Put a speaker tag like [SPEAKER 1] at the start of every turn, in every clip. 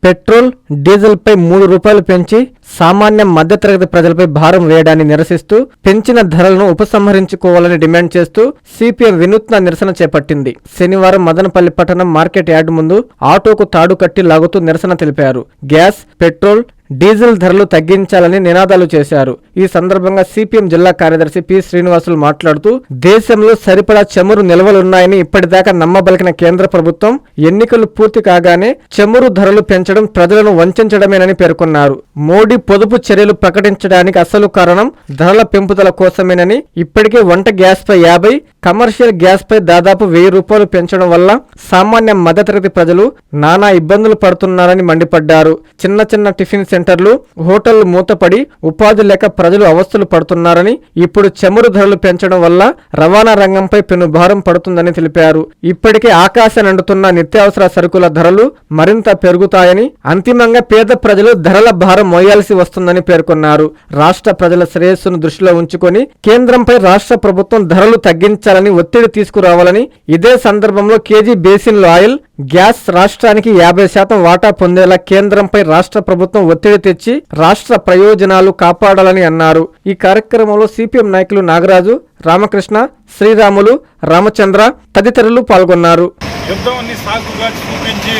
[SPEAKER 1] Petrol, డీజిల్పై ₹3 పెంచి సామాన్య మధ్యతరగతి ప్రజలపై భారం వేయడాన్ని నిరసిస్తూ పెంచిన ధరలను ఉపసంహరించుకోవాలని డిమాండ్ చేస్తూ సిపిఎం వినూత్న నిరసన చేపట్టింది. శనివారం మదనపల్లి పట్టణం మార్కెట్ యార్డు ముందు ఆటోకు తాడు కట్టి లాగుతూ నిరసన తెలిపారు. గ్యాస్, పెట్రోల్, డీజిల్ ధరలు తగ్గించాలని నినాదాలు చేశారు. ఈ సందర్భంగా సిపిఎం జిల్లా కార్యదర్శి పి. శ్రీనివాసులు మాట్లాడుతూ దేశంలో సరిపడా చమురు నిల్వలున్నాయని ఇప్పటిదాకా నమ్మబలికిన కేంద్ర ప్రభుత్వం ఎన్నికలు పూర్తి కాగానే చమురు ధరలు పెంచడం ప్రజలను వంచడమేనని పేర్కొన్నారు. మోడీ పొదుపు చర్యలు ప్రకటించడానికి అసలు కారణం ధరల పెంపుదల కోసమేనని, ఇప్పటికే వంట గ్యాస్ పై 50, కమర్షియల్ గ్యాస్ పై దాదాపు ₹1000 పెంచడం వల్ల సామాన్య మధ్యతరగతి ప్రజలు నానా ఇబ్బందులు పడుతున్నారని మండిపడ్డారు. చిన్న చిన్న టిఫిన్ సెంటర్లు, హోటళ్లు మూతపడి ఉపాధి లేక ప్రజలు అవస్థలు పడుతున్నారని, ఇప్పుడు చమురు ధరలు పెంచడం వల్ల రవాణా రంగంపై పెనుభారం పడుతుందని తెలిపారు. ఇప్పటికే ఆకాశానంటుతున్న నిత్యావసర సరుకుల ధరలు మరింత పెరుగుతాయని, అంతిమంగా పేద ప్రజలు ధరల భారం మోయాల్సి వస్తుందని పేర్కొన్నారు. రాష్ట్ర ప్రజల శ్రేయస్సును దృష్టిలో ఉంచుకొని కేంద్రంపై రాష్ట్ర ప్రభుత్వం ధరలు తగ్గించాలని ఒత్తిడి తీసుకురావాలని, ఇదే సందర్భంలో కేజీ బేసిన్ ఆయిల్, గ్యాస్ రాష్ట్రానికి 50% వాటా పొందేలా కేంద్రంపై రాష్ట్ర ప్రభుత్వం ఒత్తిడి తెచ్చి రాష్ట్ర ప్రయోజనాలు కాపాడాలని అన్నారు. ఈ కార్యక్రమంలో సిపిఎం నాయకులు నాగరాజు, రామకృష్ణ, శ్రీరాములు, రామచంద్ర తదితరులు పాల్గొన్నారు.
[SPEAKER 2] యుద్ధాన్ని సాకుగా చూపించి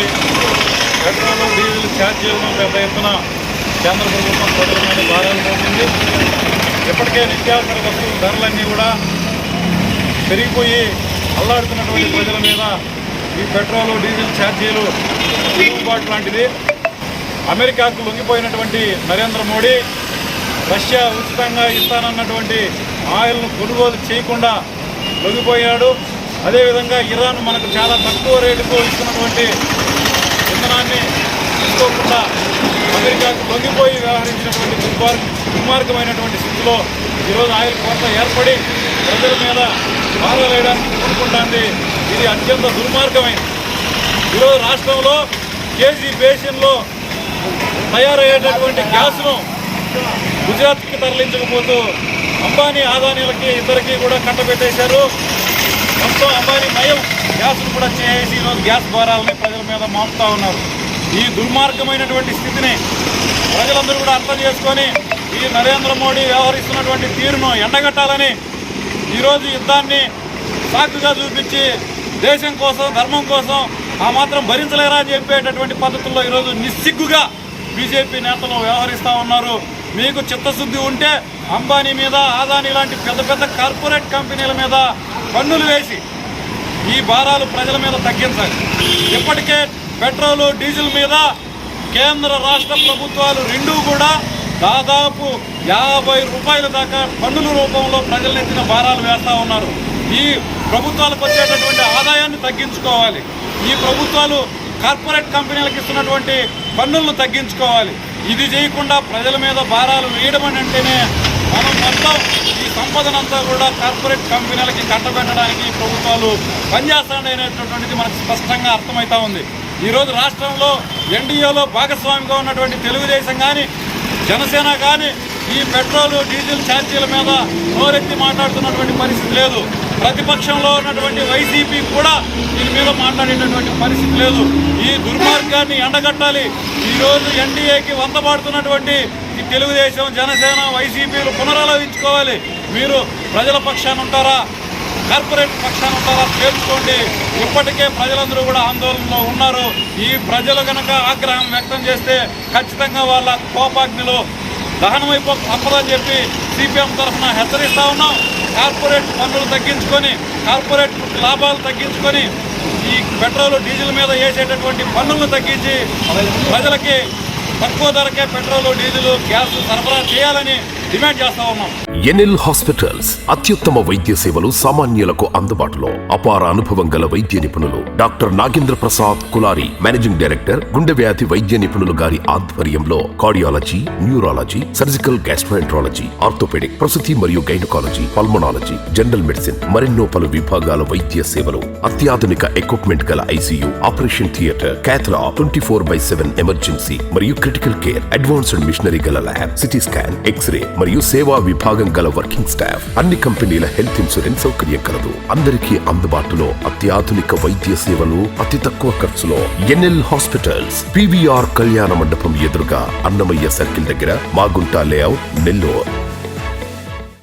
[SPEAKER 2] పెట్రోల్, డీజిల్ ఛార్జీలను పెద్ద ఎత్తున కేంద్ర ప్రభుత్వం ప్రజల మీద భారాలు మోపింది. ఇప్పటికే నిత్యావసర వస్తువుల ధరలన్నీ కూడా పెరిగిపోయి అల్లాడుతున్నటువంటి ప్రజల మీద ఈ పెట్రోలు, డీజిల్ ఛార్జీలు తిరుగుబాటు లాంటిది. అమెరికాకు లొంగిపోయినటువంటి నరేంద్ర మోడీ రష్యా ఉచితంగా ఇస్తానన్నటువంటి ఆయిల్ను కొనుగోలు చేయకుండా లొంగిపోయాడు. అదేవిధంగా ఇరాన్ మనకు చాలా తక్కువ రేటుకు ఇస్తున్నటువంటి ఇంధనాన్ని తీసుకోకుండా అమెరికాకు లొంగిపోయి వ్యవహరించినటువంటి దుర్మార్గమైనటువంటి స్థితిలో ఈరోజు ఆయిల్ కొరత ఏర్పడి ప్రజల మీద భారం వేయడానికి కోరుకుంటుంది. ఇది అత్యంత దుర్మార్గమైనది. ఈరోజు రాష్ట్రంలో కేజీ బేసిన్లో తయారయ్యేటటువంటి గ్యాస్ను గుజరాత్కి తరలించకపోతూ అంబానీ, ఆదానీలకి ఇద్దరికి కూడా కట్టబెట్టేశారు. మొత్తం అంబానీ మయం గ్యాస్ను కూడా చేసి ఈరోజు గ్యాస్ భారాలని ప్రజల మీద మోపుతా ఉన్నారు. ఈ దుర్మార్గమైనటువంటి స్థితిని ప్రజలందరూ కూడా అర్థం చేసుకొని ఈ నరేంద్ర మోడీ వ్యవహరిస్తున్నటువంటి తీరును ఎండగట్టాలని ఈరోజు యుద్ధాన్ని సాకుగా చూపించి దేశం కోసం, ధర్మం కోసం ఆ మాత్రం భరించలేరా అని చెప్పేటటువంటి పద్ధతుల్లో ఈరోజు నిస్సిగ్గుగా బీజేపీ నేతలు వ్యవహరిస్తూ ఉన్నారు. మీకు చిత్తశుద్ధి ఉంటే అంబానీ మీద, ఆదానీ లాంటి పెద్ద పెద్ద కార్పొరేట్ కంపెనీల మీద పన్నులు వేసి ఈ భారాలు ప్రజల మీద తగ్గించాలి. ఇప్పటికే పెట్రోలు, డీజిల్ మీద కేంద్ర రాష్ట్ర ప్రభుత్వాలు రెండూ కూడా దాదాపు ₹50 దాకా పన్నుల రూపంలో ప్రజలెత్తిన భారాలు వేస్తూ ఉన్నారు. ఈ ప్రభుత్వాలకు వచ్చేటటువంటి ఆదాయాన్ని తగ్గించుకోవాలి. ఈ ప్రభుత్వాలు కార్పొరేట్ కంపెనీలకు ఇస్తున్నటువంటి పన్నులను తగ్గించుకోవాలి. ఇది చేయకుండా ప్రజల మీద భారాలు వేయడం అంటేనే మనం మొత్తం ఈ సంపదనంతా కూడా కార్పొరేట్ కంపెనీలకి కట్టబెట్టడానికి ప్రభుత్వాలు పనిచేస్తాయనేటటువంటిది మనకు స్పష్టంగా అర్థమవుతా ఉంది. ఈరోజు రాష్ట్రంలో ఎన్డీఏలో భాగస్వామిగా ఉన్నటువంటి తెలుగుదేశం కానీ, జనసేన కానీ ఈ పెట్రోలు, డీజిల్ ఛార్జీల మీద నోరెత్తి మాట్లాడుతున్నటువంటి పరిస్థితి లేదు. ప్రతిపక్షంలో ఉన్నటువంటి వైసీపీ కూడా దీని మీద మాట్లాడేటటువంటి పరిస్థితి లేదు. ఈ దుర్మార్గాన్ని ఎండగట్టాలి. ఈరోజు ఎన్డీఏకి వందబాడుతున్నటువంటి ఈ తెలుగుదేశం, జనసేన, వైసీపీలు పునరాలోచించుకోవాలి. మీరు ప్రజల పక్షాన ఉంటారా, కార్పొరేట్ పక్షాన ఉంటారా తేల్చుకోండి. ఇప్పటికే ప్రజలందరూ కూడా ఆందోళనలో ఉన్నారు. ఈ ప్రజలు కనుక ఆగ్రహం వ్యక్తం చేస్తే ఖచ్చితంగా వాళ్ళ కోపాగ్నిలో దహనమైపోతుందని చెప్పి సిపిఎం తరఫున హెచ్చరిస్తూ ఉన్నాం. కార్పొరేట్ పన్నులు తగ్గించుకొని, కార్పొరేట్ లాభాలు తగ్గించుకొని ఈ పెట్రోల్, డీజిల్ మీద వేసేటటువంటి పన్నులను తగ్గించి ప్రజలకి తక్కువ ధరకే పెట్రోల్, డీజిల్, గ్యాస్ సరఫరా చేయాలని డిమాండ్ చేస్తా ఉన్నాం.
[SPEAKER 3] ఎన్ఎల్ హాస్పిటల్స్ అత్యుత్తమ వైద్య సేవలు సామాన్యులకు అందుబాటులో. అపార అనుభవం గల వైద్య నిపుణులు doctor Nagendra Prasad Kulari, managing director, గుండె వ్యాధి వైద్య నిపుణులు గారి ఆధ్వర్యంలో cardiology, neurology, surgical gastroenterology, orthopaedic, ప్రసూతి మరియు గైనకాలజీ, పల్మనాలజీ, జనరల్ మెడిసిన్ మరెన్నో పలు విభాగాల వైద్య సేవలు. అత్యాధునిక ఎక్విప్మెంట్ గల ఐసీయూ, ఆపరేషన్ థియేటర్, క్యాథ్లా, 24/7 ఎమర్జెన్సీ మరియు క్రిటికల్ కేర్, అడ్వాన్స్డ్ మిషనరీ గల ల్యాబ్, సిటీ స్కాన్, ఎక్స్రే మరియు సేవా విభాగం గల వర్కింగ్ స్టాఫ్, అన్ని కంపెనీల హెల్త్ ఇన్సూరెన్స్ సౌకర్యం కలదు. అందరికీ అందుబాటులో అత్యాధునిక వైద్య సేవలు అతి తక్కువ ఖర్చులో. ఎన్ఎల్ హాస్పిటల్స్, PVR కళ్యాణ మండపం ఎదురుగా, అన్నమయ్య సర్కిల్ దగ్గర, మాగుంట లేఅవుట్, నెల్లూరు.